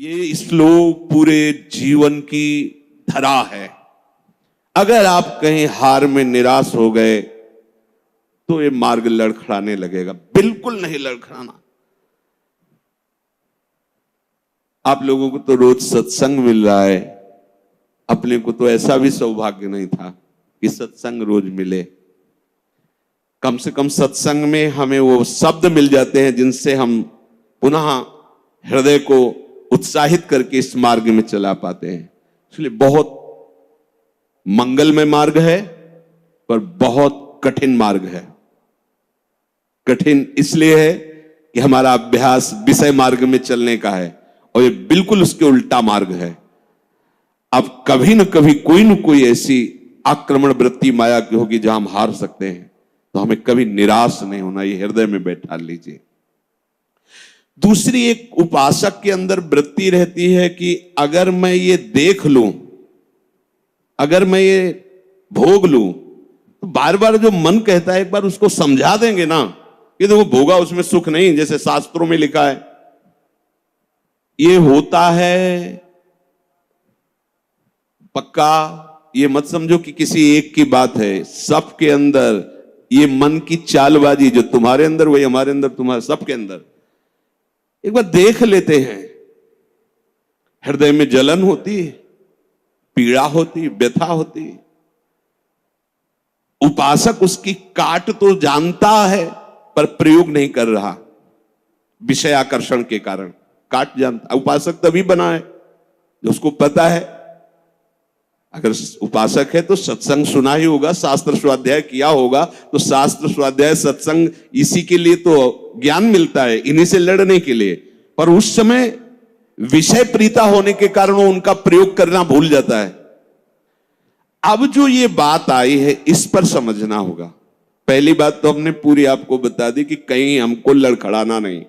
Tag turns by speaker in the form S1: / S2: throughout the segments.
S1: ये श्लोक पूरे जीवन की धरा है। अगर आप कहीं हार में निराश हो गए तो ये मार्ग लड़खड़ाने लगेगा। बिल्कुल नहीं लड़खड़ाना। आप लोगों को तो रोज सत्संग मिल रहा है, अपने को तो ऐसा भी सौभाग्य नहीं था कि सत्संग रोज मिले। कम से कम सत्संग में हमें वो शब्द मिल जाते हैं जिनसे हम पुनः हृदय को उत्साहित करके इस मार्ग में चला पाते हैं। इसलिए बहुत मंगलमय मार्ग है, पर बहुत कठिन मार्ग है। कठिन इसलिए है कि हमारा अभ्यास विषय मार्ग में चलने का है, और ये बिल्कुल उसके उल्टा मार्ग है। अब कभी न कभी कोई न कोई ऐसी आक्रमण वृत्ति माया की होगी जहां हम हार सकते हैं, तो हमें कभी निराश नहीं होना, ये हृदय में बैठा लीजिए। दूसरी एक उपासक के अंदर वृत्ति रहती है कि अगर मैं ये देख लूं, अगर मैं ये भोग लूं, तो बार बार जो मन कहता है एक बार उसको समझा देंगे ना कि देखो भोगा उसमें सुख नहीं, जैसे शास्त्रों में लिखा है। ये होता है पक्का, ये मत समझो कि किसी एक की बात है। सबके अंदर ये मन की चालबाजी, जो तुम्हारे अंदर वही हमारे अंदर, तुम्हारे सबके अंदर। एक बार देख लेते हैं, हृदय में जलन होती है, पीड़ा होती, व्यथा होती। उपासक उसकी काट तो जानता है पर प्रयोग नहीं कर रहा, विषय आकर्षण के कारण काट जानता। उपासक तभी बना है जो उसको पता है। अगर उपासक है तो सत्संग सुना ही होगा, शास्त्र स्वाध्याय किया होगा, तो शास्त्र स्वाध्याय सत्संग इसी के लिए तो ज्ञान मिलता है, इन्हीं से लड़ने के लिए। पर उस समय विषय प्रीता होने के कारण वो उनका प्रयोग करना भूल जाता है। अब जो ये बात आई है इस पर समझना होगा। पहली बात तो हमने पूरी आपको बता दी कि कहीं हमको लड़खड़ाना नहीं,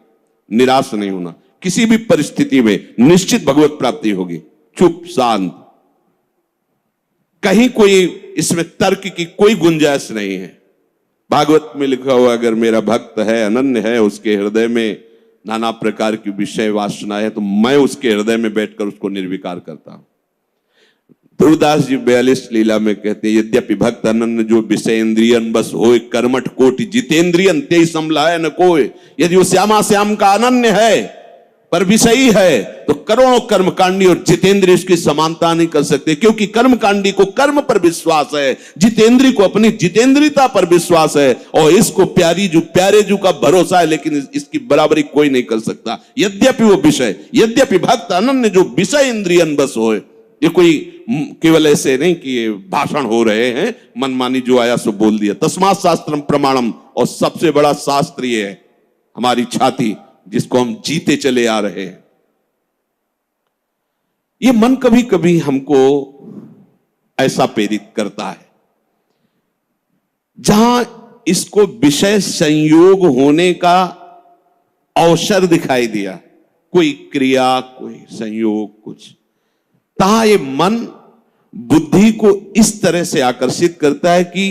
S1: निराश नहीं होना। किसी भी परिस्थिति में निश्चित भगवत प्राप्ति होगी। चुप शांत, कहीं कोई इसमें तर्क की कोई गुंजाइश नहीं है। भागवत में लिखा हुआ, अगर मेरा भक्त है, अनन्य है, उसके हृदय में नाना प्रकार की विषय वासना है, तो मैं उसके हृदय में बैठकर उसको निर्विकार करता हूं। ध्रुवदास जी 42 लीला में कहते हैं, यद्यपि भक्त अनन्य जो विषय इंद्रियन बस होए, कर्मठ कोटि जितेंद्रियन ते समलाय न कोय। यदि वो श्यामा श्याम का अनन्य है पर विषयी है, तो करोड़ों कर्मकांडी और जितेंद्रिय उसकी समानता नहीं कर सकते, क्योंकि कर्मकांडी को कर्म पर विश्वास है, जितेंद्रिय को अपनी जितेंद्रियता पर विश्वास है, और इसको प्यारे जू का भरोसा है, लेकिन इसकी बराबरी कोई नहीं कर सकता। यद्यपि वो विषय, यद्यपि भक्त अनन्य जो विषय इंद्रियन बस होए। ये कोई केवल ऐसे नहीं कि ये भाषण हो रहे हैं, मनमानी जो आया सो बोल दिया। तस्मात् शास्त्रम प्रमाणम, और सबसे बड़ा शास्त्र ये है हमारी छाती, जिसको हम जीते चले आ रहे हैं। ये मन कभी कभी हमको ऐसा प्रेरित करता है, जहां इसको विषय संयोग होने का अवसर दिखाई दिया, कोई क्रिया, कोई संयोग, कुछ, तहां ये मन बुद्धि को इस तरह से आकर्षित करता है कि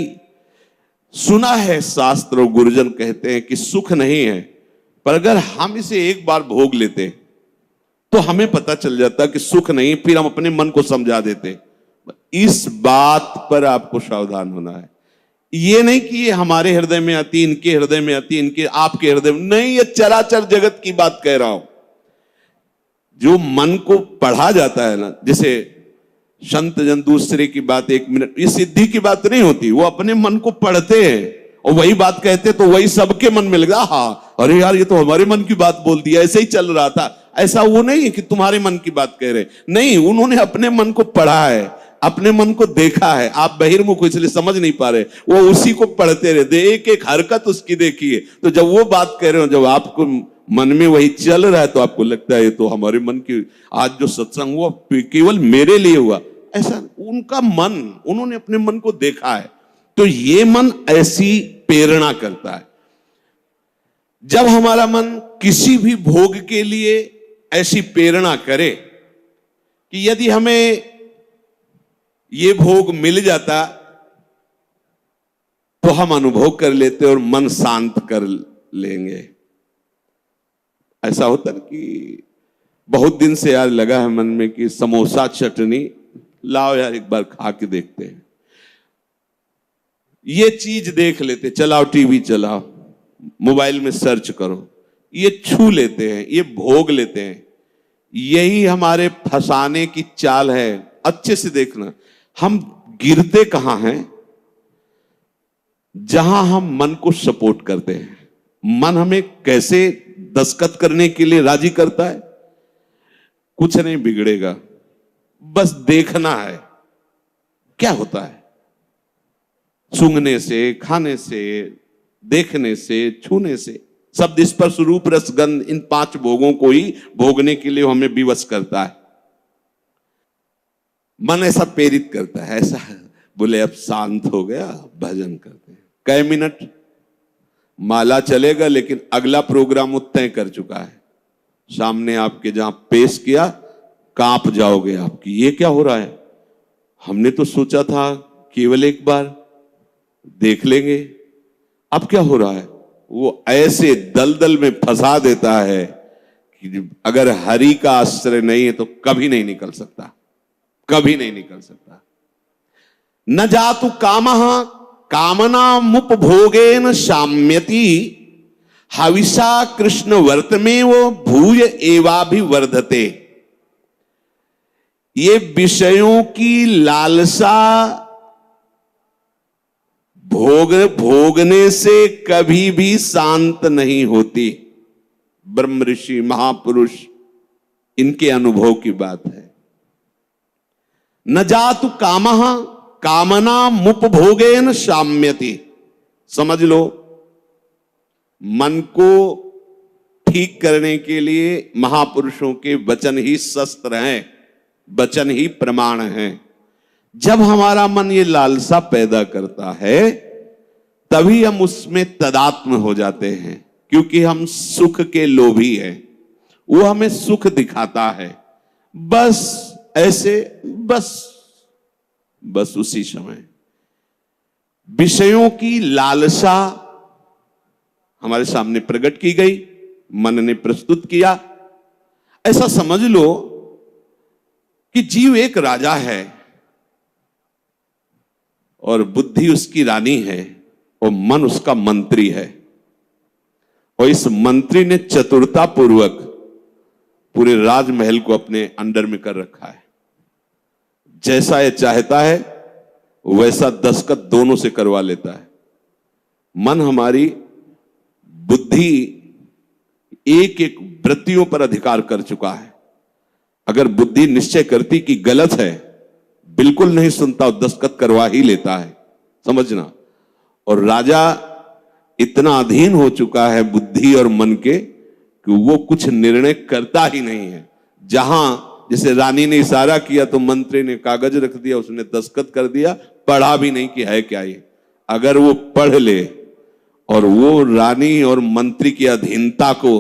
S1: सुना है शास्त्र और गुरुजन कहते हैं कि सुख नहीं है, पर अगर हम इसे एक बार भोग लेते तो हमें पता चल जाता कि सुख नहीं, फिर हम अपने मन को समझा देते। इस बात पर आपको सावधान होना है। ये नहीं कि ये हमारे हृदय में आती, इनके हृदय में आती, इनके आपके हृदय में नहीं, ये चराचर जगत की बात कह रहा हूं। जो मन को पढ़ा जाता है ना, जैसे संत जन दूसरे की बात 1 मिनट, ये सिद्धि की बात नहीं होती, वो अपने मन को पढ़ते हैं और वही बात कहते, तो वही सबके मन में लगा, हाँ अरे यार ये तो हमारे मन की बात बोल दिया, ऐसे ही चल रहा था। ऐसा वो नहीं है कि तुम्हारे मन की बात कह रहे, नहीं, उन्होंने अपने मन को पढ़ा है, अपने मन को देखा है। आप बहिर्मुख इसलिए समझ नहीं पा रहे, वो उसी को पढ़ते रहते, एक एक हरकत उसकी देखिए। तो जब वो बात कह रहे हो, जब आपको मन में वही चल रहा है, तो आपको लगता है ये तो हमारे मन की, आज जो सत्संग हुआ केवल मेरे लिए हुआ। ऐसा उनका मन, उन्होंने अपने मन को देखा है। तो ये मन ऐसी प्रेरणा करता है। जब हमारा मन किसी भी भोग के लिए ऐसी प्रेरणा करे कि यदि हमें ये भोग मिल जाता तो हम अनुभव कर लेते और मन शांत कर लेंगे। ऐसा होता है कि बहुत दिन से यार लगा है मन में कि समोसा चटनी लाओ यार, एक बार खा के देखते हैं। ये चीज देख लेते, चलाओ टीवी चलाओ, मोबाइल में सर्च करो, ये छू लेते हैं, ये भोग लेते हैं। यही हमारे फंसाने की चाल है। अच्छे से देखना, हम गिरते कहां हैं? जहां हम मन को सपोर्ट करते हैं। मन हमें कैसे दस्तखत करने के लिए राजी करता है? कुछ नहीं बिगड़ेगा, बस देखना है क्या होता है। सूंघने से, खाने से, देखने से, छूने से, शब्द स्पर्श रूप रस गंध, इन 5 भोगों को ही भोगने के लिए हमें विवश करता है। मन ऐसा प्रेरित करता है, ऐसा बोले अब शांत हो गया, भजन करते हैं। कई मिनट माला चलेगा, लेकिन अगला प्रोग्राम वो तय कर चुका है। सामने आपके जहां पेश किया, कांप जाओगे आपकी, ये क्या हो रहा है? हमने तो सोचा था केवल एक बार देख लेंगे, अब क्या हो रहा है? वो ऐसे दलदल में फंसा देता है कि अगर हरि का आश्रय नहीं है तो कभी नहीं निकल सकता, कभी नहीं निकल सकता। न जातु कामः कामनामुपभोगेन शाम्यति, हविषा कृष्ण वर्तमेव भूय एवाभिवर्धते। ये विषयों की लालसा भोगने से कभी भी शांत नहीं होती। ब्रह्म ऋषि महापुरुष इनके अनुभव की बात है। न जातु कामः कामनामुपभोगेन शाम्यति। समझ लो, मन को ठीक करने के लिए महापुरुषों के वचन ही शस्त्र हैं, वचन ही प्रमाण हैं। जब हमारा मन ये लालसा पैदा करता है, तभी हम उसमें तदात्म हो जाते हैं, क्योंकि हम सुख के लोभी हैं। वो हमें सुख दिखाता है, बस ऐसे, बस उसी समय विषयों की लालसा हमारे सामने प्रकट की गई, मन ने प्रस्तुत किया। ऐसा समझ लो कि जीव एक राजा है और बुद्धि उसकी रानी है और मन उसका मंत्री है। और इस मंत्री ने चतुरता पूर्वक पूरे राजमहल को अपने अंडर में कर रखा है। जैसा यह चाहता है वैसा दस्तखत दोनों से करवा लेता है। मन, हमारी बुद्धि एक एक वृत्तियों पर अधिकार कर चुका है। अगर बुद्धि निश्चय करती कि गलत है, बिल्कुल नहीं सुनता और दस्तखत करवा ही लेता है, समझना। और राजा इतना अधीन हो चुका है बुद्धि और मन के कि वो कुछ निर्णय करता ही नहीं है। जहां जैसे रानी ने इशारा किया तो मंत्री ने कागज रख दिया, उसने दस्तखत कर दिया, पढ़ा भी नहीं कि है क्या ये। अगर वो पढ़ ले और वो रानी और मंत्री की अधीनता को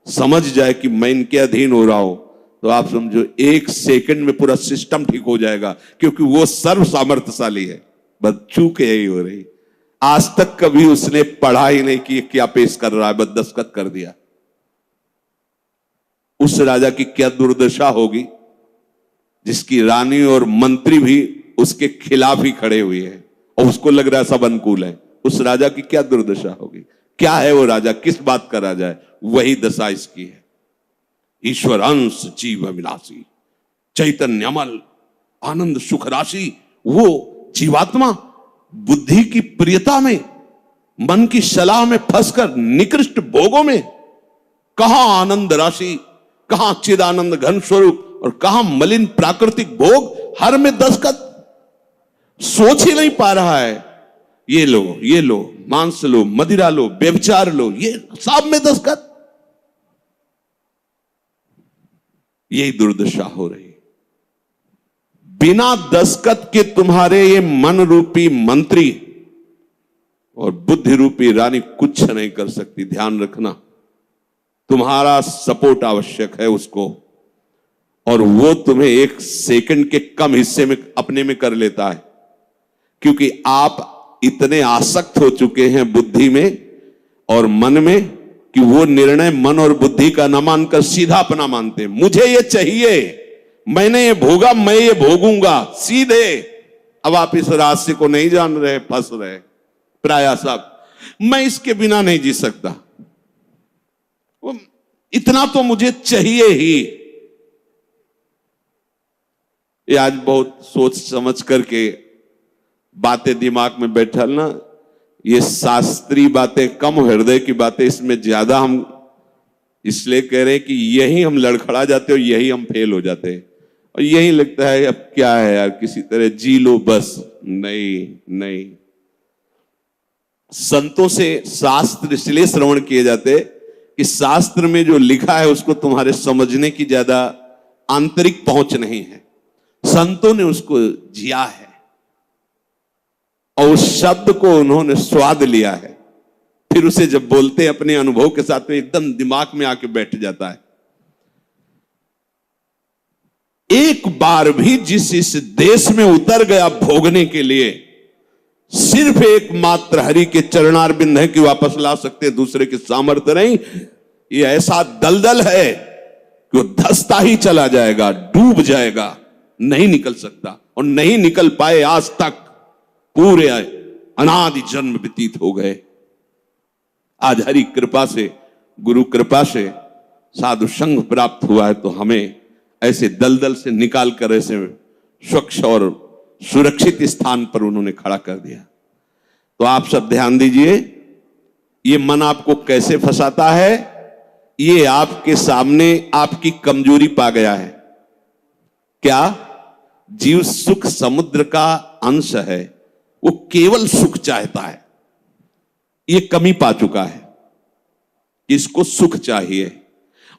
S1: समझ जाए कि मैं इनके अधीन हो रहा हूं, तो आप समझो 1 सेकंड में पूरा सिस्टम ठीक हो जाएगा, क्योंकि वो सर्व सामर्थ्यशाली है। बस चूक यही हो रही, आज तक कभी उसने पढ़ा ही नहीं कि क्या पेश कर रहा है, बस दस्तखत कर दिया। उस राजा की क्या दुर्दशा होगी जिसकी रानी और मंत्री भी उसके खिलाफ ही खड़े हुए हैं और उसको लग रहा है सब अनुकूल है। उस राजा की क्या दुर्दशा होगी? क्या है वो राजा, किस बात का राजा है? वही दशा इसकी है। ईश्वर अंश जीव अविनाशी, चैतन्यमल आनंद सुख राशि। वो जीवात्मा बुद्धि की प्रियता में, मन की सलाह में फंसकर निकृष्ट भोगों में, कहां आनंद राशि, कहां चिदानंद घन स्वरूप और कहां मलिन प्राकृतिक भोग, हर में दस्तखत। सोच ही नहीं पा रहा है। ये लो, मांस लो, मदिरा लो, व्यभिचार लो, ये सब में दस्तखत। यही दुर्दशा हो रही। बिना दस्तखत के तुम्हारे ये मन रूपी मंत्री और बुद्धि रूपी रानी कुछ नहीं कर सकती। ध्यान रखना, तुम्हारा सपोर्ट आवश्यक है उसको, और वो तुम्हें 1 सेकंड के कम हिस्से में अपने में कर लेता है, क्योंकि आप इतने आसक्त हो चुके हैं बुद्धि में और मन में कि वो निर्णय मन और बुद्धि का न मानकर सीधा अपना मानते। मुझे ये चाहिए, मैंने ये भोगा, मैं ये भोगूंगा, सीधे। अब आप इस रास्ते को नहीं जान रहे, फंस रहे प्राय सब। मैं इसके बिना नहीं जी सकता, इतना तो मुझे चाहिए ही। ये आज बहुत सोच समझ करके बातें दिमाग में बैठल ना, ये शास्त्रीय बातें कम, हृदय की बातें इसमें ज्यादा हम इसलिए कह रहे हैं कि यही हम लड़खड़ा जाते और यही हम फेल हो जाते हैं। और यही लगता है अब क्या है यार, किसी तरह जी लो बस। नहीं नहीं, संतों से शास्त्र इसलिए श्रवण किए जाते कि शास्त्र में जो लिखा है उसको तुम्हारे समझने की ज्यादा आंतरिक पहुंच नहीं है, संतों ने उसको जिया है और उस शब्द को उन्होंने स्वाद लिया है, फिर उसे जब बोलते अपने अनुभव के साथ में एकदम दिमाग में आके बैठ जाता है। एक बार भी जिस इस देश में उतर गया भोगने के लिए, सिर्फ एकमात्र हरि के चरणारविंद है कि वापस ला सकते, दूसरे के सामर्थ्य नहीं। ये ऐसा दलदल है कि वो धंसता ही चला जाएगा, डूब जाएगा, नहीं निकल सकता और नहीं निकल पाए आज तक। पूरे अनादि जन्म व्यतीत हो गए। आज हरि कृपा से, गुरु कृपा से साधु संग प्राप्त हुआ है, तो हमें ऐसे दलदल से निकाल कर ऐसे स्वच्छ और सुरक्षित स्थान पर उन्होंने खड़ा कर दिया। तो आप सब ध्यान दीजिए, ये मन आपको कैसे फंसाता है। ये आपके सामने आपकी कमजोरी पा गया है। क्या? जीव सुख समुद्र का अंश है, वो केवल सुख चाहता है। ये कमी पा चुका है, इसको सुख चाहिए।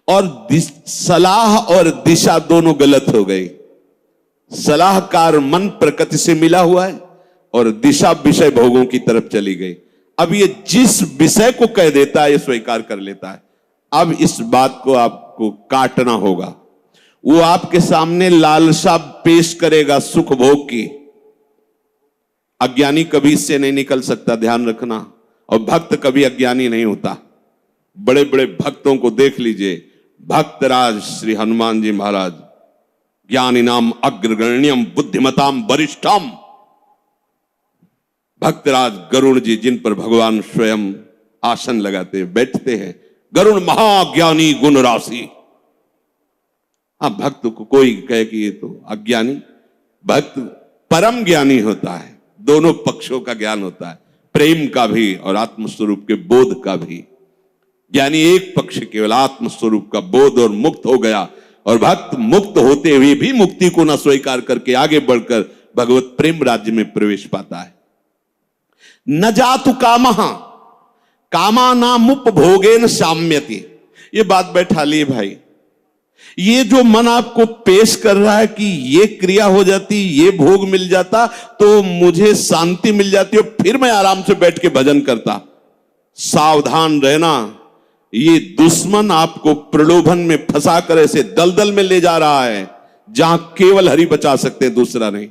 S1: और सलाह और दिशा दोनों गलत हो गई। सलाहकार मन प्रकृति से मिला हुआ है और दिशा विषय भोगों की तरफ चली गई। अब ये जिस विषय को कह देता है ये स्वीकार कर लेता है। अब इस बात को आपको काटना होगा। वो आपके सामने लालसा पेश करेगा सुख भोग की। अज्ञानी कभी इससे नहीं निकल सकता, ध्यान रखना। और भक्त कभी अज्ञानी नहीं होता। बड़े बड़े भक्तों को देख लीजिए, भक्तराज श्री हनुमान जी महाराज, ज्ञानी नाम अग्रगण्यम बुद्धिमताम वरिष्ठम। भक्तराज गरुण जी, जिन पर भगवान स्वयं आसन लगाते बैठते हैं, गरुण महाज्ञानी गुण राशि। हाँ, भक्त को कोई कहे कि ये तो अज्ञानी, भक्त परम ज्ञानी होता है। दोनों पक्षों का ज्ञान होता है, प्रेम का भी और आत्मस्वरूप के बोध का भी। ज्ञानी एक पक्ष केवल आत्मस्वरूप का बोध और मुक्त हो गया, और भक्त मुक्त होते हुए भी मुक्ति को न स्वीकार करके आगे बढ़कर भगवत प्रेम राज्य में प्रवेश पाता है। न जातु कामः कामानामुपभोगेन साम्यति। ये बात बैठा लिए भाई। ये जो मन आपको पेश कर रहा है कि ये क्रिया हो जाती, ये भोग मिल जाता तो मुझे शांति मिल जाती और फिर मैं आराम से बैठ के भजन करता, सावधान रहना। ये दुश्मन आपको प्रलोभन में फंसा कर ऐसे दलदल में ले जा रहा है जहां केवल हरि बचा सकते हैं, दूसरा नहीं।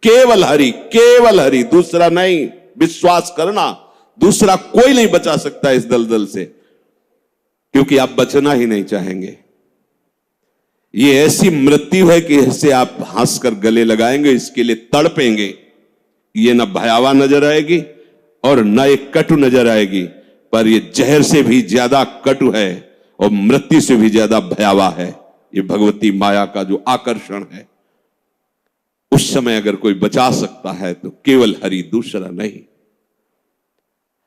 S1: केवल हरि, केवल हरि, दूसरा नहीं। विश्वास करना, दूसरा कोई नहीं बचा सकता इस दलदल से, क्योंकि आप बचना ही नहीं चाहेंगे। ये ऐसी मृत्यु है कि इससे आप हंसकर गले लगाएंगे, इसके लिए तड़पेंगे। ये न भयावह नजर आएगी और न एक कटु नजर आएगी, पर ये जहर से भी ज्यादा कटु है और मृत्यु से भी ज्यादा भयावह है। ये भगवती माया का जो आकर्षण है, उस समय अगर कोई बचा सकता है तो केवल हरि, दूसरा नहीं।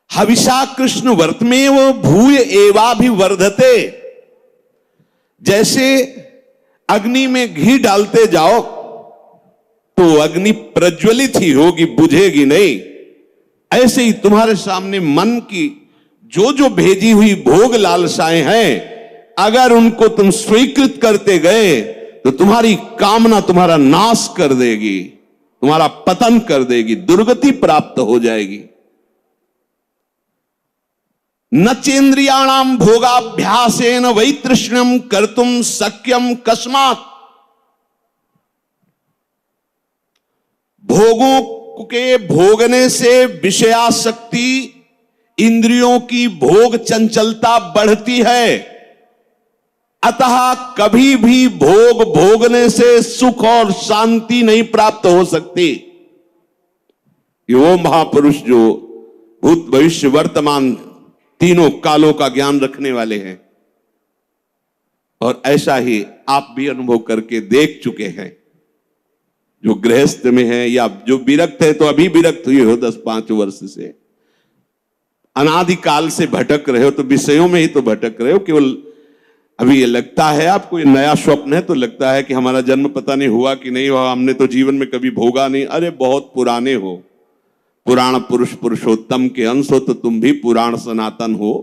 S1: हविषा कृष्ण वर्तमेव भूय एवाभिवर्धते। जैसे अग्नि में घी डालते जाओ तो अग्नि प्रज्वलित ही होगी, बुझेगी नहीं। ऐसे ही तुम्हारे सामने मन की जो जो भेजी हुई भोग लालसाएं हैं, अगर उनको तुम स्वीकृत करते गए तो तुम्हारी कामना तुम्हारा नाश कर देगी, तुम्हारा पतन कर देगी, दुर्गति प्राप्त हो जाएगी। न चेन्द्रियाणाम भोगाभ्यासेन वैतृष्ण्यम कर्तुम शक्यम कस्मात्। भोगों के भोगने से विषयासक्ति इंद्रियों की भोग चंचलता बढ़ती है। अतः कभी भी भोग भोगने से सुख और शांति नहीं प्राप्त हो सकती। ये वो महापुरुष जो भूत भविष्य वर्तमान तीनों कालों का ज्ञान रखने वाले हैं, और ऐसा ही आप भी अनुभव करके देख चुके हैं। जो गृहस्थ में है या जो विरक्त है, तो अभी विरक्त हुए हो 10-5 वर्ष से, अनादिकाल से भटक रहे हो, तो विषयों में ही तो भटक रहे हो। केवल अभी ये लगता है आपको, ये नया स्वप्न है, तो लगता है कि हमारा जन्म पता नहीं हुआ कि नहीं हुआ, हमने तो जीवन में कभी भोगा नहीं। अरे बहुत पुराने हो, पुराण पुरुष पुरुषोत्तम के अंश हो, तो तुम भी पुराण सनातन हो।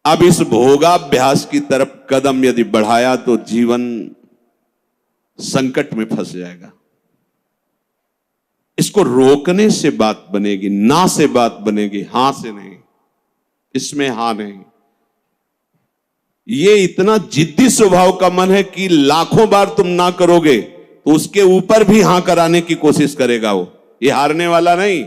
S1: अब इस भोगाभ्यास की तरफ कदम यदि बढ़ाया तो जीवन संकट में फंस जाएगा। इसको रोकने से बात बनेगी, ना से बात बनेगी, हां से नहीं। इसमें हां नहीं। ये इतना जिद्दी स्वभाव का मन है कि लाखों बार तुम ना करोगे तो उसके ऊपर भी हां कराने की कोशिश करेगा वो। ये हारने वाला नहीं।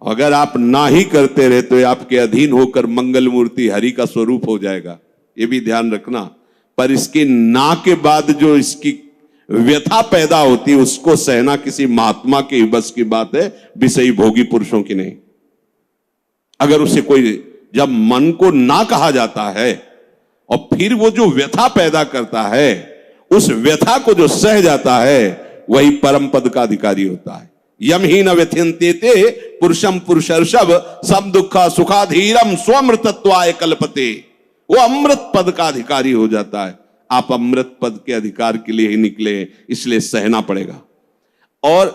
S1: अगर आप ना ही करते रहे तो आपके अधीन होकर मंगल मूर्ति हरि का स्वरूप हो जाएगा, ये भी ध्यान रखना। पर इसके ना के बाद जो इसकी व्यथा पैदा होती है, उसको सहना किसी महात्मा के बस की बात है, विषयी भोगी पुरुषों की नहीं। अगर उसे कोई, जब मन को ना कहा जाता है और फिर वो जो व्यथा पैदा करता है, उस व्यथा को जो सह जाता है, वही परम पद का अधिकारी होता है। यम ही न व्यथ्यन्ते पुरुषम पुरुषर्षभ सम दुखा सुखाधीरम स्वमृतत्वाय कल्पते। वो अमृत पद का अधिकारी हो जाता है। आप अमृत पद के अधिकार के लिए ही निकले, इसलिए सहना पड़ेगा। और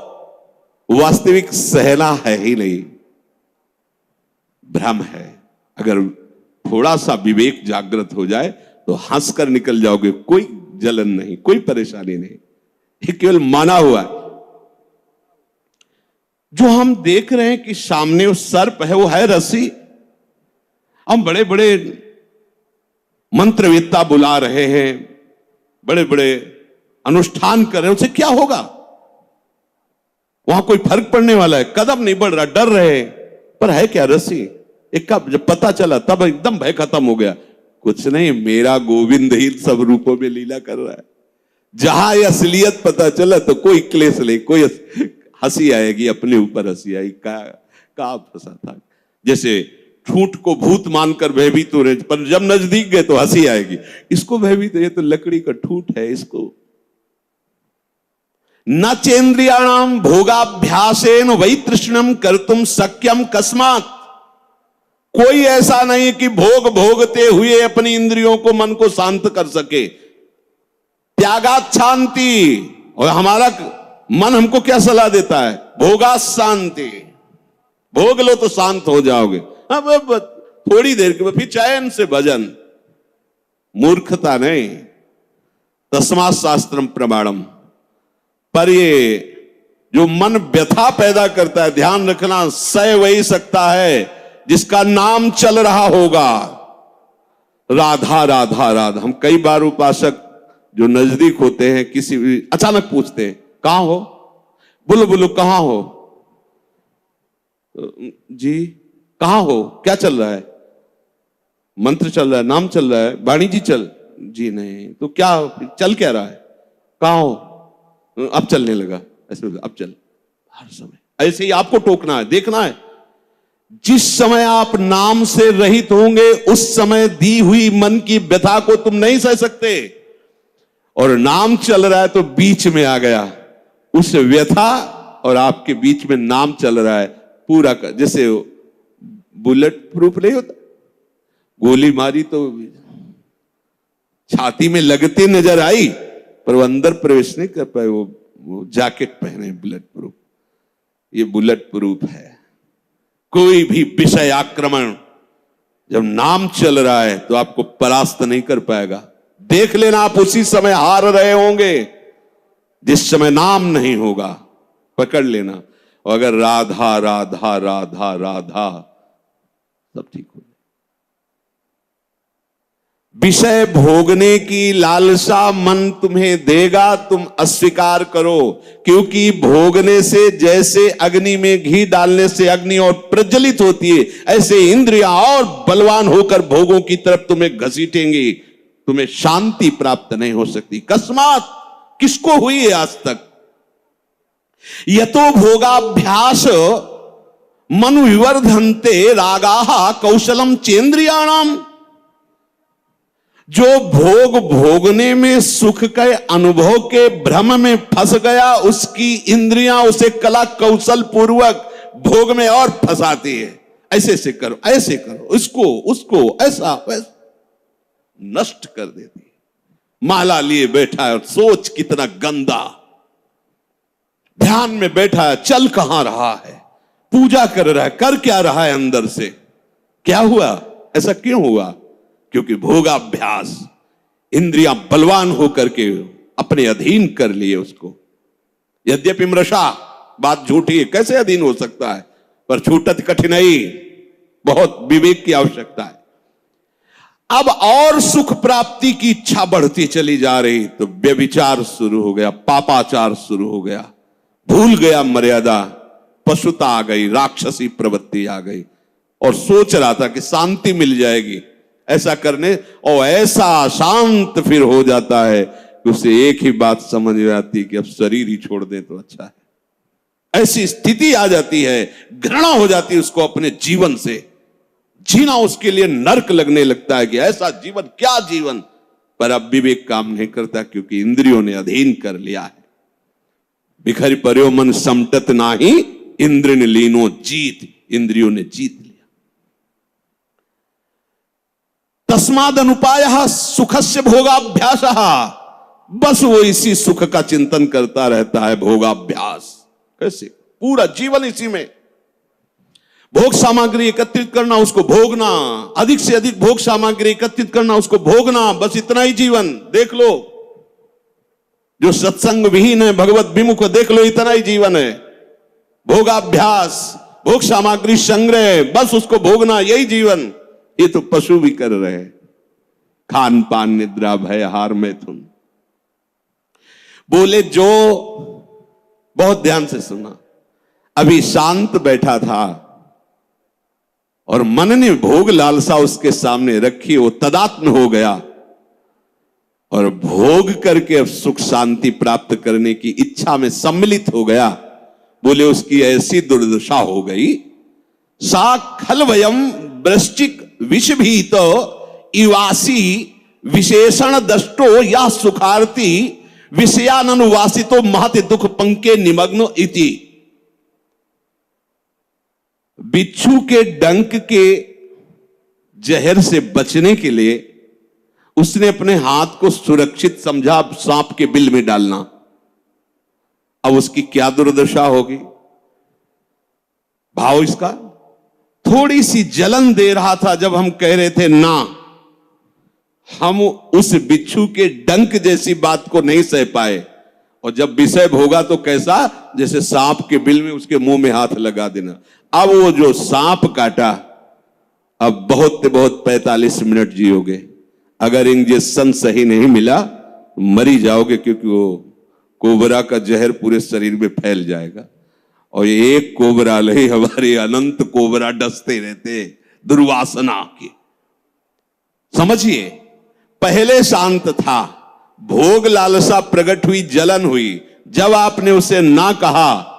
S1: वास्तविक सहना है ही नहीं, भ्रम है। अगर थोड़ा सा विवेक जागृत हो जाए तो हंसकर निकल जाओगे, कोई जलन नहीं, कोई परेशानी नहीं। ये केवल माना हुआ है। जो हम देख रहे हैं कि सामने वो सर्प है, वो है रस्सी। हम बड़े बड़े मंत्रवेत्ता बुला रहे हैं, बड़े बड़े अनुष्ठान कर रहे हैं, उससे क्या होगा? वहां कोई फर्क पड़ने वाला है? कदम नहीं बढ़ रहा, डर रहे, पर है क्या रस्सी। एक का जब पता चला तब एकदम भय खत्म हो गया। कुछ नहीं, मेरा गोविंद ही सब रूपों में लीला कर रहा है। जहां ये असलियत पता चला तो कोई क्लेश नहीं, कोई हंसी आएगी, अपने ऊपर हंसी आएगी। का फंसा था। जैसे ठूंठ को भूत मानकर भयभीत हो रहे, पर जब नजदीक गए तो हंसी आएगी। इसको भयभीत, ये तो लकड़ी का ठूंठ है। इसको न चेन्द्रियाणाम भोगाभ्यासेन वै तृष्णम कर्तुम शक्यम कस्मात्। कोई ऐसा नहीं कि भोग भोगते हुए अपनी इंद्रियों को, मन को शांत कर सके। त्यागात शांति। और हमारा मन हमको क्या सलाह देता है? भोगा शांति। भोग लो तो शांत हो जाओगे। अब थोड़ी देर के बाद फिर चैन से भजन। मूर्खता नहीं, तस्मात् शास्त्रम प्रमाणम। पर ये जो मन व्यथा पैदा करता है, ध्यान रखना, सह वही सकता है जिसका नाम चल रहा होगा। राधा राधा राधा। हम कई बार उपासक जो नजदीक होते हैं, किसी भी अचानक पूछते हैं, कहां हो? बोलो बोलो, कहां हो? जी कहां हो? क्या चल रहा है? मंत्र चल रहा है, नाम चल रहा है, वाणी जी चल। जी नहीं, तो क्या चल क्या रहा है? कहां हो? अब चलने लगा। ऐसे अब चल। हर समय ऐसे ही आपको टोकना है, देखना है। जिस समय आप नाम से रहित होंगे, उस समय दी हुई मन की व्यथा को तुम नहीं सह सकते। और नाम चल रहा है तो बीच में आ गया, उस व्यथा और आपके बीच में नाम चल रहा है पूरा का। जैसे बुलेट प्रूफ नहीं होता, गोली मारी तो छाती में लगती नजर आई, पर वो अंदर प्रवेश नहीं कर पाए। वो जैकेट पहने बुलेट प्रूफ। ये बुलेट प्रूफ है। कोई भी विषय आक्रमण जब नाम चल रहा है तो आपको परास्त नहीं कर पाएगा। देख लेना, आप उसी समय हार रहे होंगे जिस समय नाम नहीं होगा। पकड़ लेना। और अगर राधा राधा राधा राधा, सब ठीक हो जाए। विषय भोगने की लालसा मन तुम्हें देगा, तुम अस्वीकार करो। क्योंकि भोगने से जैसे अग्नि में घी डालने से अग्नि और प्रज्वलित होती है, ऐसे इंद्रियां और बलवान होकर भोगों की तरफ तुम्हें घसीटेंगी। तुम्हें शांति प्राप्त नहीं हो सकती। अकस्मात किसको हुई है आज तक? यतो भोगाभ्यास मनु विवर्धन्ते रागाः कौशलम चेन्द्रियाणाम। जो भोग भोगने में सुख के अनुभव के भ्रम में फंस गया, उसकी इंद्रियां उसे कला कौशल पूर्वक भोग में और फंसाती है। ऐसे से करो, ऐसे करो, इसको उसको ऐसा वैसा नष्ट कर देती है। माला लिए बैठा है और सोच कितना गंदा, ध्यान में बैठा है, चल कहां रहा है, पूजा कर रहा है, कर क्या रहा है अंदर से? क्या हुआ? ऐसा क्यों हुआ? क्योंकि भोगाभ्यास, इंद्रियां बलवान होकर के अपने अधीन कर लिए उसको। यद्यपि मृषा, बात झूठी है, कैसे अधीन हो सकता है? पर छूटत कठिनाई, बहुत विवेक की आवश्यकता है। अब और सुख प्राप्ति की इच्छा बढ़ती चली जा रही, तो व्यभिचार शुरू हो गया, पापाचार शुरू हो गया, भूल गया मर्यादा, पशुता आ गई, राक्षसी प्रवृत्ति आ गई, और सोच रहा था कि शांति मिल जाएगी ऐसा करने, और ऐसा शांत फिर हो जाता है कि उसे एक ही बात समझ में आती कि अब शरीर ही छोड़ दे तो अच्छा है। ऐसी स्थिति आ जाती है, घृणा हो जाती है उसको अपने जीवन से, जीना उसके लिए नरक लगने लगता है कि ऐसा जीवन, क्या जीवन। पर अब विवेक काम नहीं करता, क्योंकि इंद्रियों ने अधीन कर लिया है। बिखर पर्यो मन समटत नाही, इंद्र ने लीनो जीत, इंद्रियों ने जीत लिया। तस्माद अनुपाय सुखस्य भोगाभ्यास, बस वो इसी सुख का चिंतन करता रहता है। भोगाभ्यास कैसे? पूरा जीवन इसी में, भोग सामग्री एकत्रित करना, उसको भोगना, अधिक से अधिक भोग सामग्री एकत्रित करना, उसको भोगना, बस इतना ही जीवन। देख लो जो सत्संग विहीन है, भगवत विमुख, देख लो इतना ही जीवन है। भोगाभ्यास, भोग सामग्री संग्रह, बस उसको भोगना, यही जीवन। ये तो पशु भी कर रहे हैं। खान पान निद्रा भय हार मैथुन। बोले जो, बहुत ध्यान से सुना, अभी शांत बैठा था और मन ने भोग लालसा उसके सामने रखी, वो तदात्म हो गया और भोग करके अब सुख शांति प्राप्त करने की इच्छा में सम्मिलित हो गया। बोले उसकी ऐसी दुर्दशा हो गई, सा खलवयम वृश्चिक विषभीत इवासी विशेषण दष्टो या सुखार्थी विषयानुवासितो महति दुख पंके निमग्नो इति। बिच्छू के डंक के जहर से बचने के लिए उसने अपने हाथ को सुरक्षित समझा सांप के बिल में डालना। अब उसकी क्या दुर्दशा होगी? भाव इसका, थोड़ी सी जलन दे रहा था जब हम कह रहे थे ना, हम उस बिच्छू के डंक जैसी बात को नहीं सह पाए, और जब विषय भोगा तो कैसा, जैसे सांप के बिल में उसके मुंह में हाथ लगा देना। अब वो जो सांप काटा, अब बहुत 45 मिनट जियोगे। अगर इंजेक्शन सही नहीं मिला मरी जाओगे, क्योंकि वो कोबरा का जहर पूरे शरीर में फैल जाएगा। और ये एक कोबरा नहीं, हमारे अनंत कोबरा डसते रहते दुर्वासना के। समझिए, पहले शांत था, भोग लालसा प्रकट हुई, जलन हुई। जब आपने उसे ना कहा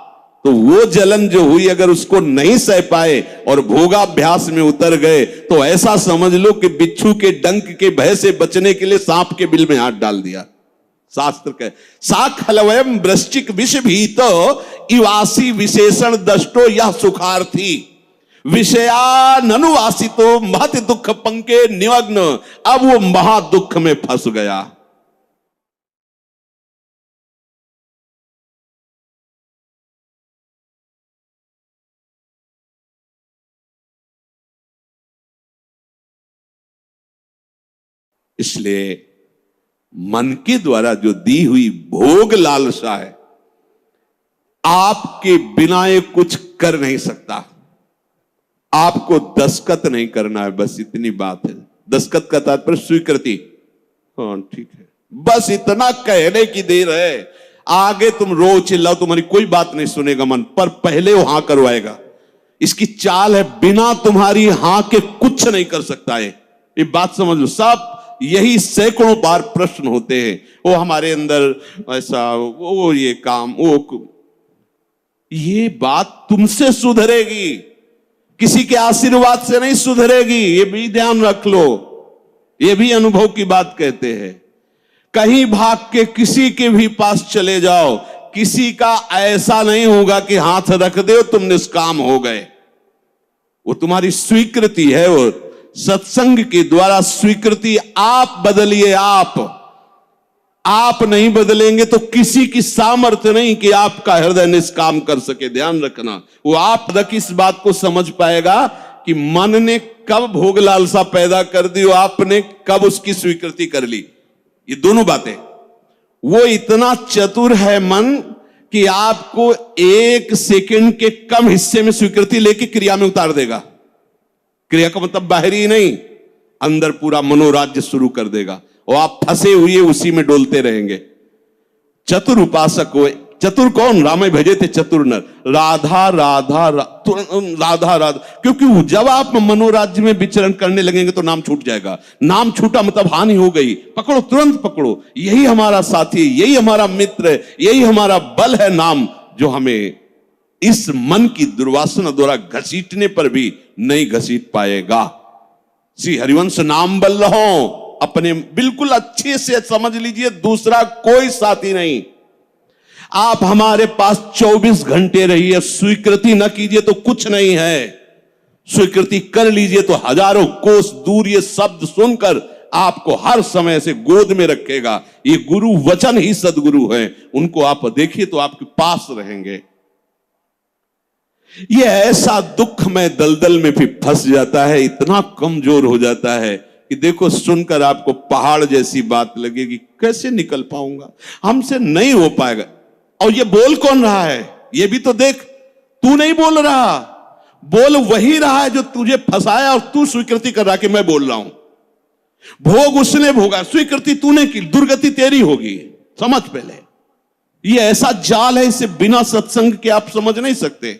S1: तो वो जलन जो हुई, अगर उसको नहीं सह पाए और भोगाभ्यास में उतर गए, तो ऐसा समझ लो कि बिच्छू के डंक के भय से बचने के लिए सांप के बिल में हाथ डाल दिया। शास्त्र कहे सा खलवयम वृश्चिक विष भीत इवासी विशेषण दष्टो यह सुखार्थी विषयानुवासितो महत दुख पंके निमग्न। अब वो महा दुख में फंस गया। इसलिए मन के द्वारा जो दी हुई भोग लालसा है, आपके बिना ये कुछ कर नहीं सकता। आपको दस्तखत नहीं करना है, बस इतनी बात है। दस्तखत का तात्पर्य स्वीकृति। हाँ ठीक है, बस इतना कहने की देर है, आगे तुम रो चिल्लाओ, तुम्हारी कोई बात नहीं सुनेगा मन, पर पहले वो हां करवाएगा। इसकी चाल है, बिना तुम्हारी हां के कुछ नहीं कर सकता है। ये बात समझ लो। सब यही सैकड़ों बार प्रश्न होते हैं, वो हमारे अंदर ऐसा, वो ये काम, वो ये बात तुमसे सुधरेगी, किसी के आशीर्वाद से नहीं सुधरेगी। ये भी ध्यान रख लो, ये भी अनुभव की बात कहते हैं। कहीं भाग के किसी के भी पास चले जाओ, किसी का ऐसा नहीं होगा कि हाथ रख दे तुम निष्काम हो गए। वो तुम्हारी स्वीकृति है, वो सत्संग के द्वारा स्वीकृति। आप बदलिए, आप नहीं बदलेंगे तो किसी की सामर्थ्य नहीं कि आपका हृदय निष्काम कर सके। ध्यान रखना, वो आप तक इस बात को समझ पाएगा कि मन ने कब भोग लालसा पैदा कर दी और आपने कब उसकी स्वीकृति कर ली। ये दोनों बातें, वो इतना चतुर है मन कि आपको 1 सेकंड के कम हिस्से में स्वीकृति लेके क्रिया में उतार देगा। क्रिया का मतलब बाहरी नहीं, अंदर पूरा मनोराज्य शुरू कर देगा और आप फंसे हुए उसी में डोलते रहेंगे। चतुर उपासक हो। चतुर कौन? रामे भेजे थे चतुर नर। राधा राधा राधा राधा, क्योंकि जब आप मनोराज्य में विचरण करने लगेंगे तो नाम छूट जाएगा। नाम छूटा मतलब हानि हो गई। पकड़ो, तुरंत पकड़ो। यही हमारा साथी, यही हमारा मित्र, यही हमारा बल है नाम, जो हमें इस मन की दुर्वासना द्वारा घसीटने पर भी नहीं घसीट पाएगा। श्री हरिवंश नाम बल रहो अपने, बिल्कुल अच्छे से समझ लीजिए, दूसरा कोई साथी नहीं। आप हमारे पास 24 घंटे रहिए, स्वीकृति न कीजिए तो कुछ नहीं है, स्वीकृति कर लीजिए तो हजारों कोस दूर ये शब्द सुनकर आपको हर समय से गोद में रखेगा। ये गुरु वचन ही सदगुरु हैं, उनको आप देखिए तो आपके पास रहेंगे। ये ऐसा दुख में दलदल में भी फंस जाता है, इतना कमजोर हो जाता है कि देखो, सुनकर आपको पहाड़ जैसी बात लगेगी, कैसे निकल पाऊंगा, हमसे नहीं हो पाएगा। और ये बोल कौन रहा है? ये भी तो देख, तू नहीं बोल रहा, बोल वही रहा है जो तुझे फंसाया और तू स्वीकृति कर रहा कि मैं बोल रहा हूं। भोग उसने भोगा, स्वीकृति तूने की, दुर्गति तेरी होगी। समझ पहले, ये ऐसा जाल है, इसे बिना सत्संग के आप समझ नहीं सकते।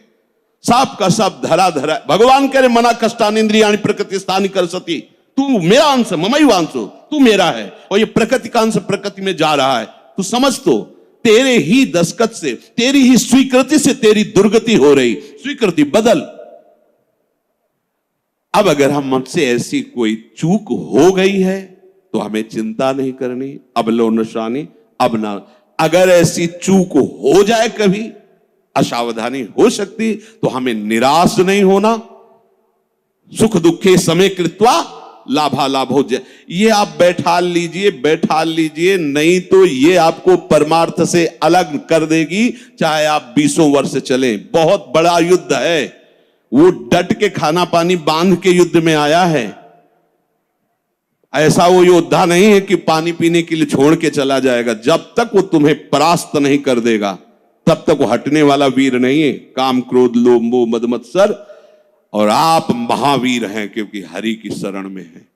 S1: साप का साप धरा धरा। भगवान कह रहे मना कष्टान इंद्रियाणि प्रकृति स्थानी कर सती, तू मेरा अंश, ममई अंशो, तू मेरा है, और ये प्रकृति का अंश प्रकृति में जा रहा है। तू समझ, तो तेरे ही दस्तखत से, तेरी ही स्वीकृति से तेरी दुर्गति हो रही। स्वीकृति बदल। अब अगर हम हमसे ऐसी कोई चूक हो गई है तो हमें चिंता नहीं करनी। अब लो नशानी, अब ना। अगर ऐसी चूक हो जाए, कभी असावधानी हो सकती, तो हमें निराश नहीं होना। सुख दुखे समय कृत्वा लाभा लाभ हो जाए, ये आप बैठा लीजिए, नहीं तो ये आपको परमार्थ से अलग कर देगी, चाहे आप 20 वर्ष चलें। बहुत बड़ा युद्ध है, वो डट के खाना पानी बांध के युद्ध में आया है। ऐसा वो योद्धा नहीं है कि पानी पीने के लिए छोड़ के चला जाएगा। जब तक वो तुम्हें परास्त नहीं कर देगा तब तक वो हटने वाला वीर नहीं है। काम क्रोध लोभ मोह मद मत्सर, और आप महावीर हैं क्योंकि हरि की शरण में हैं।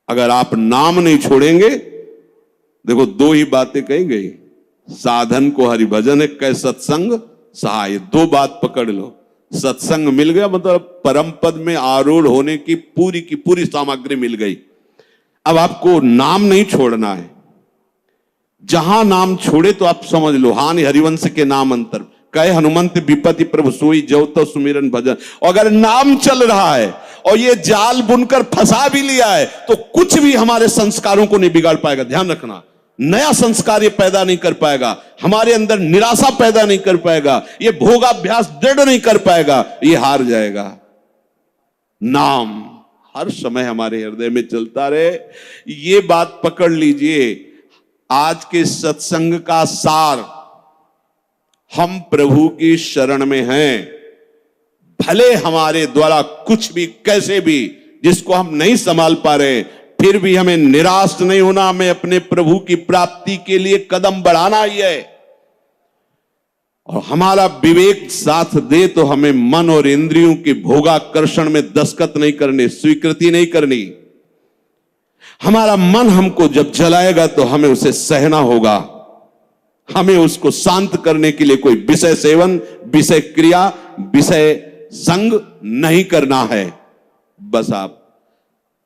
S1: अगर आप नाम नहीं छोड़ेंगे, देखो 2 ही बातें कही गई, साधन को हरि भजन है, कै सत्संग सहाय। 2 बात पकड़ लो, सत्संग मिल गया मतलब परम पद में आरूढ़ होने की पूरी सामग्री मिल गई। अब आपको नाम नहीं छोड़ना है। जहां नाम छोड़े तो आप समझ लो, हानि हरिवंश के नाम अंतर कहे हनुमंत विपत्ति प्रभु सोई जो तो सुमिरन भजन। अगर नाम चल रहा है और ये जाल बुनकर फंसा भी लिया है तो कुछ भी हमारे संस्कारों को नहीं बिगाड़ पाएगा। ध्यान रखना, नया संस्कार ये पैदा नहीं कर पाएगा, हमारे अंदर निराशा पैदा नहीं कर पाएगा, ये भोगाभ्यास दृढ़ नहीं कर पाएगा, ये हार जाएगा। नाम हर समय हमारे हृदय में चलता रहे, ये बात पकड़ लीजिए। आज के सत्संग का सार, हम प्रभु की शरण में हैं। भले हमारे द्वारा कुछ भी कैसे भी जिसको हम नहीं संभाल पा रहे, फिर भी हमें निराश नहीं होना, हमें अपने प्रभु की प्राप्ति के लिए कदम बढ़ाना ही है। और हमारा विवेक साथ दे तो हमें मन और इंद्रियों के भोगाकर्षण में दस्तखत नहीं करने, स्वीकृति नहीं करनी। हमारा मन हमको जब जलाएगा तो हमें उसे सहना होगा। हमें उसको शांत करने के लिए कोई विषय सेवन, विषय क्रिया, विषय संग नहीं करना है। बस आप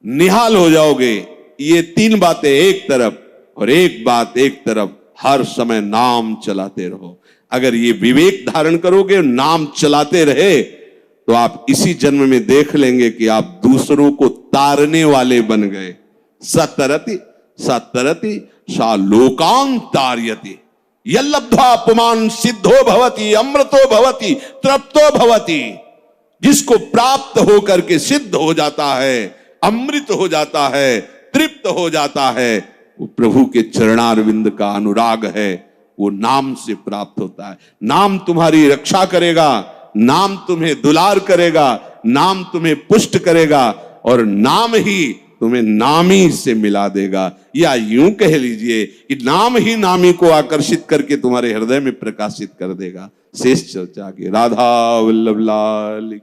S1: निहाल हो जाओगे। ये तीन बातें एक तरफ और एक बात एक तरफ, हर समय नाम चलाते रहो। अगर ये विवेक धारण करोगे, नाम चलाते रहे, तो आप इसी जन्म में देख लेंगे कि आप दूसरों को तारने वाले बन गए। सतरति सतरति सा लोकां तारयति यल्लब्ध्वा पुमान् सिद्धो भवति अमृतो भवति तृप्तो भवति। जिसको प्राप्त होकर के सिद्ध हो जाता है, अमृत हो जाता है, तृप्त हो जाता है, वो प्रभु के चरणारविंद का अनुराग है, वो नाम से प्राप्त होता है। नाम तुम्हारी रक्षा करेगा, नाम तुम्हें दुलार करेगा, नाम तुम्हें पुष्ट करेगा, और नाम ही तुम्हें नामी से मिला देगा। या यूं कह लीजिए कि नाम ही नामी को आकर्षित करके तुम्हारे हृदय में प्रकाशित कर देगा। शेष चर्चा के राधा वल्लभ लाल।